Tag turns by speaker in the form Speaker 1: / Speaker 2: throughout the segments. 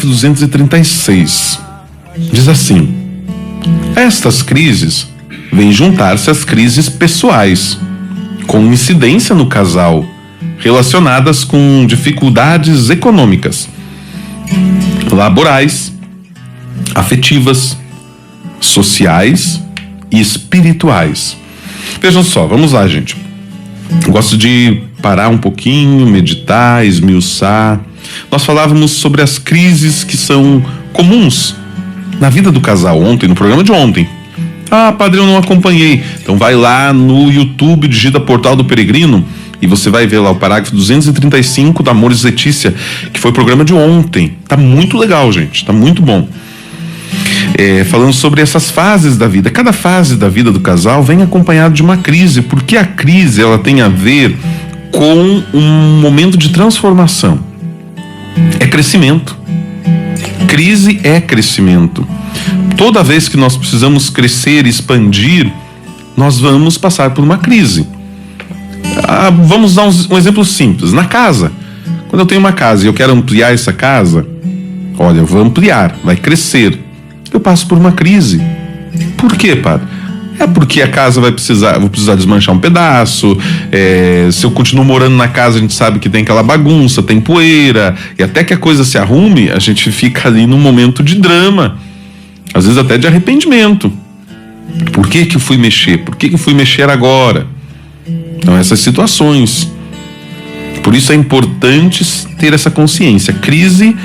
Speaker 1: parágrafo 236. Diz assim: estas crises vêm juntar-se às crises pessoais, com incidência no casal, relacionadas com dificuldades econômicas, laborais, afetivas, sociais e espirituais. Vejam só, vamos lá, gente. Gosto de parar um pouquinho, meditar, esmiuçar. Nós falávamos sobre as crises que são comuns na vida do casal ontem, no programa de ontem. Ah, padre, eu não acompanhei. Então vai lá no YouTube, digita Portal do Peregrino e você vai ver lá o parágrafo 235 da Amores Letícia, que foi o programa de ontem. Tá muito legal, gente, tá muito bom. Falando sobre essas fases da vida. Cada fase da vida do casal vem acompanhado de uma crise, porque a crise ela tem a ver com um momento de transformação. É crescimento. Crise é crescimento. Toda vez que nós precisamos crescer, expandir, nós vamos passar por uma crise. Vamos dar um exemplo simples. Na casa, quando eu tenho uma casa e eu quero ampliar essa casa, olha, eu vou ampliar, vai crescer. Eu passo por uma crise. Por quê, padre? É porque a casa vou precisar desmanchar um pedaço. Se eu continuo morando na casa, a gente sabe que tem aquela bagunça, tem poeira, e até que a coisa se arrume, a gente fica ali num momento de drama, às vezes até de arrependimento. Por que eu fui mexer? Por que eu fui mexer agora? Então, essas situações. Por isso é importante ter essa consciência. Crise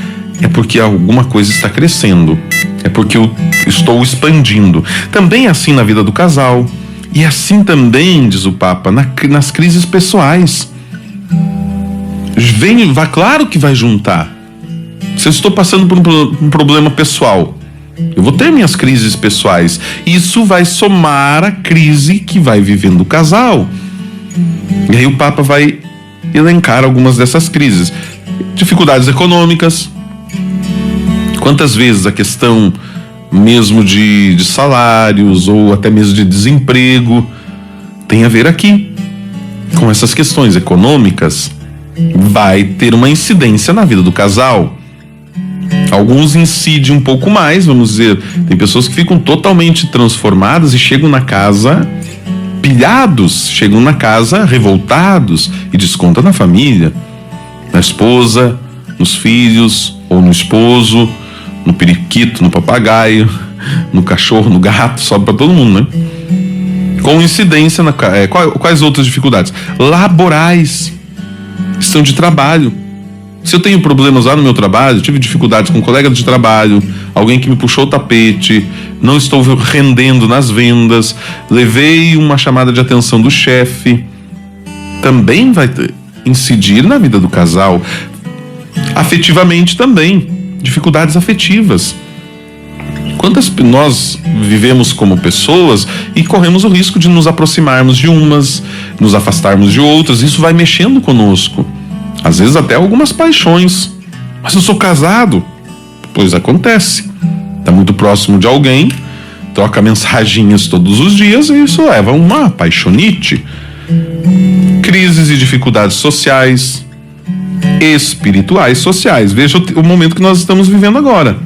Speaker 1: é porque alguma coisa está crescendo. É porque eu estou expandindo. Também é assim na vida do casal. E assim também, diz o Papa, nas crises pessoais. Claro que vai juntar. Se eu estou passando por um problema pessoal, eu vou ter minhas crises pessoais. Isso vai somar a crise que vai vivendo o casal. E aí o Papa vai elencar algumas dessas crises. Dificuldades econômicas. Quantas vezes a questão mesmo de salários ou até mesmo de desemprego tem a ver aqui com essas questões econômicas, vai ter uma incidência na vida do casal. Alguns incidem um pouco mais, vamos dizer, tem pessoas que ficam totalmente transformadas e chegam na casa pilhados, chegam na casa revoltados e descontam na família, na esposa, nos filhos ou no esposo, no periquito, no papagaio, no cachorro, no gato, sobe para todo mundo, né? Com incidência quais outras dificuldades? Laborais, questão de trabalho. Se eu tenho problemas lá no meu trabalho, tive dificuldades com um colega de trabalho, alguém que me puxou o tapete, não estou rendendo nas vendas, levei uma chamada de atenção do chefe, também vai incidir na vida do casal. Afetivamente também. Dificuldades afetivas. Quantas nós vivemos como pessoas e corremos o risco de nos aproximarmos de umas, nos afastarmos de outras, isso vai mexendo conosco. Às vezes até algumas paixões. Mas eu sou casado. Pois acontece. Está muito próximo de alguém, troca mensaginhas todos os dias e isso leva a uma paixonite. Crises e dificuldades sociais, espirituais, sociais. Veja o momento que nós estamos vivendo agora.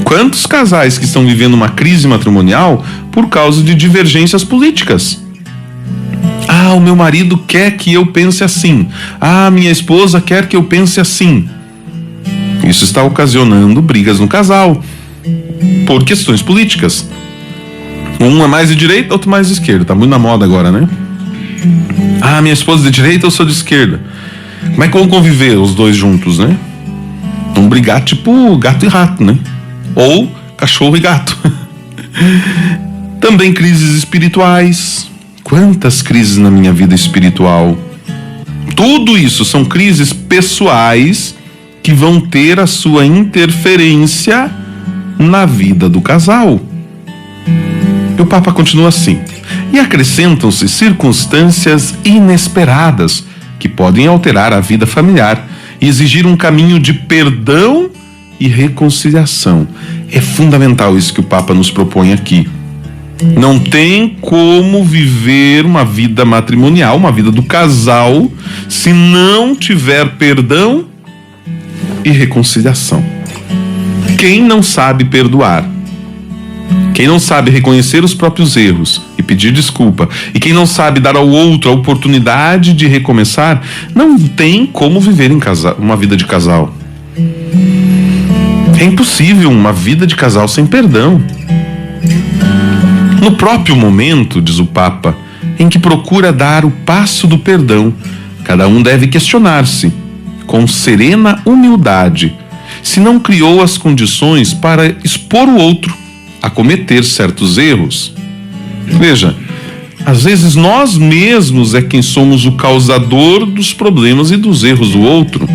Speaker 1: Quantos casais que estão vivendo uma crise matrimonial por causa de divergências políticas? Ah, o meu marido quer que eu pense assim. Ah, minha esposa quer que eu pense assim. Isso está ocasionando brigas no casal por questões políticas. Um é mais de direita, outro mais de esquerda. Tá muito na moda agora, né? Ah, minha esposa é de direita, eu sou de esquerda. Como é que vão conviver os dois juntos, né? Vão brigar tipo gato e rato, né? Ou cachorro e gato. Também crises espirituais. Quantas crises na minha vida espiritual? Tudo isso são crises pessoais que vão ter a sua interferência na vida do casal. E o Papa continua assim: e acrescentam-se circunstâncias inesperadas que podem alterar a vida familiar e exigir um caminho de perdão e reconciliação. É fundamental isso que o Papa nos propõe aqui. Não tem como viver uma vida matrimonial, uma vida do casal, se não tiver perdão e reconciliação. quem não sabe perdoar, quem não sabe reconhecer os próprios erros e pedir desculpa, e quem não sabe dar ao outro a oportunidade de recomeçar, não tem como viver uma vida de casal. É impossível uma vida de casal sem perdão. No próprio momento, diz o Papa, em que procura dar o passo do perdão, cada um deve questionar-se, com serena humildade, se não criou as condições para expor o outro a cometer certos erros. Veja, às vezes nós mesmos é quem somos o causador dos problemas e dos erros do outro.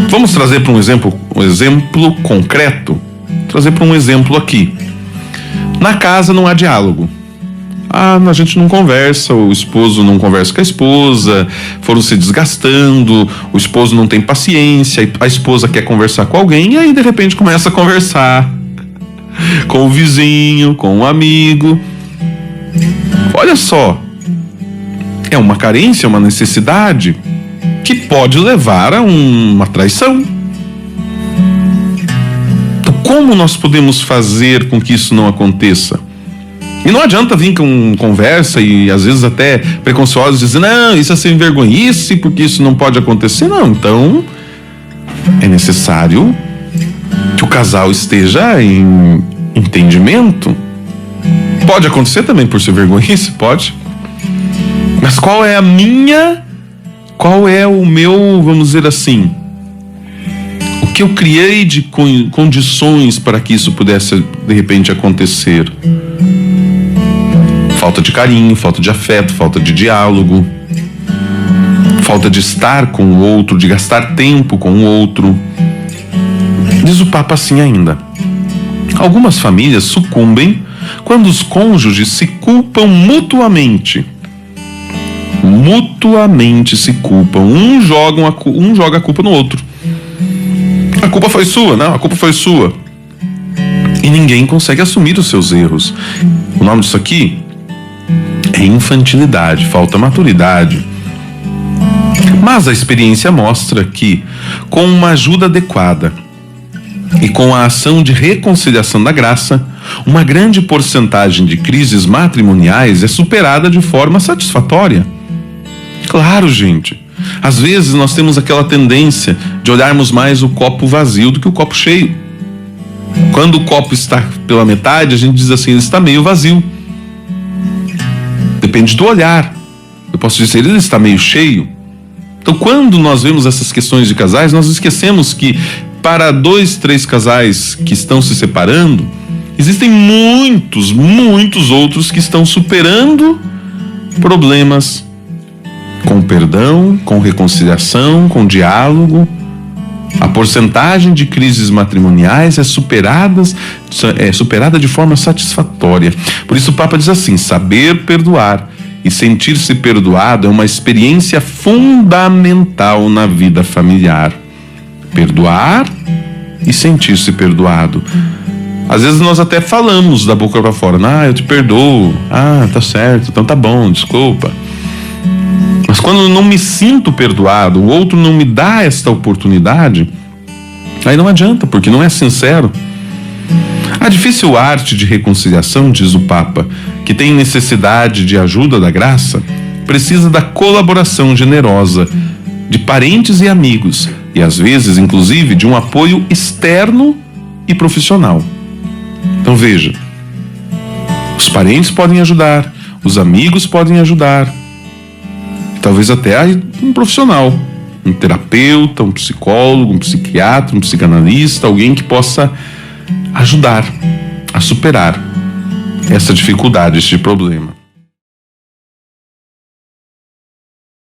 Speaker 1: Vamos trazer para um exemplo concreto? Trazer para um exemplo aqui. Na casa não há diálogo. A gente não conversa, o esposo não conversa com a esposa, foram se desgastando, o esposo não tem paciência, a esposa quer conversar com alguém e aí de repente começa a conversar com o vizinho, com o amigo. Olha só, é uma carência, uma necessidade que pode levar a uma traição. Então, como nós podemos fazer com que isso não aconteça? E não adianta vir com conversa e às vezes até preconceituosos dizer, não, isso é sem vergonhice, porque isso não pode acontecer. Não, então é necessário que o casal esteja em entendimento. Pode acontecer também por ser vergonhice, pode. Mas qual é o meu, vamos dizer assim, o que eu criei de condições para que isso pudesse de repente acontecer? Falta de carinho, falta de afeto, falta de diálogo, falta de estar com o outro, de gastar tempo com o outro. Diz o Papa assim ainda: algumas famílias sucumbem quando os cônjuges se culpam mutuamente. Mutuamente se culpam. Um joga a culpa no outro. A culpa foi sua, não, a culpa foi sua. E ninguém consegue assumir os seus erros. O nome disso aqui é infantilidade, falta maturidade. Mas a experiência mostra que, com uma ajuda adequada e com a ação de reconciliação da graça, uma grande porcentagem de crises matrimoniais é superada de forma satisfatória. Claro, gente, às vezes nós temos aquela tendência de olharmos mais o copo vazio do que o copo cheio. Quando o copo está pela metade, a gente diz assim, ele está meio vazio. Depende do olhar. Eu posso dizer, ele está meio cheio. Então, quando nós vemos essas questões de casais, nós esquecemos que para 2, 3 casais que estão se separando, existem muitos outros que estão superando problemas com perdão, com reconciliação, com diálogo. A porcentagem de crises matrimoniais é superada de forma satisfatória. Por isso o Papa diz assim: saber perdoar e sentir-se perdoado é uma experiência fundamental na vida familiar. Perdoar e sentir-se perdoado. Às vezes nós até falamos da boca para fora, eu te perdoo, tá certo, então tá bom, desculpa. Mas quando eu não me sinto perdoado, o outro não me dá esta oportunidade, aí não adianta, porque não é sincero. A difícil arte de reconciliação, diz o Papa, que tem necessidade de ajuda da graça, precisa da colaboração generosa de parentes e amigos, e às vezes, inclusive, de um apoio externo e profissional. Então veja, os parentes podem ajudar, os amigos podem ajudar, talvez até um profissional, um terapeuta, um psicólogo, um psiquiatra, um psicanalista, alguém que possa ajudar a superar essa dificuldade, este problema.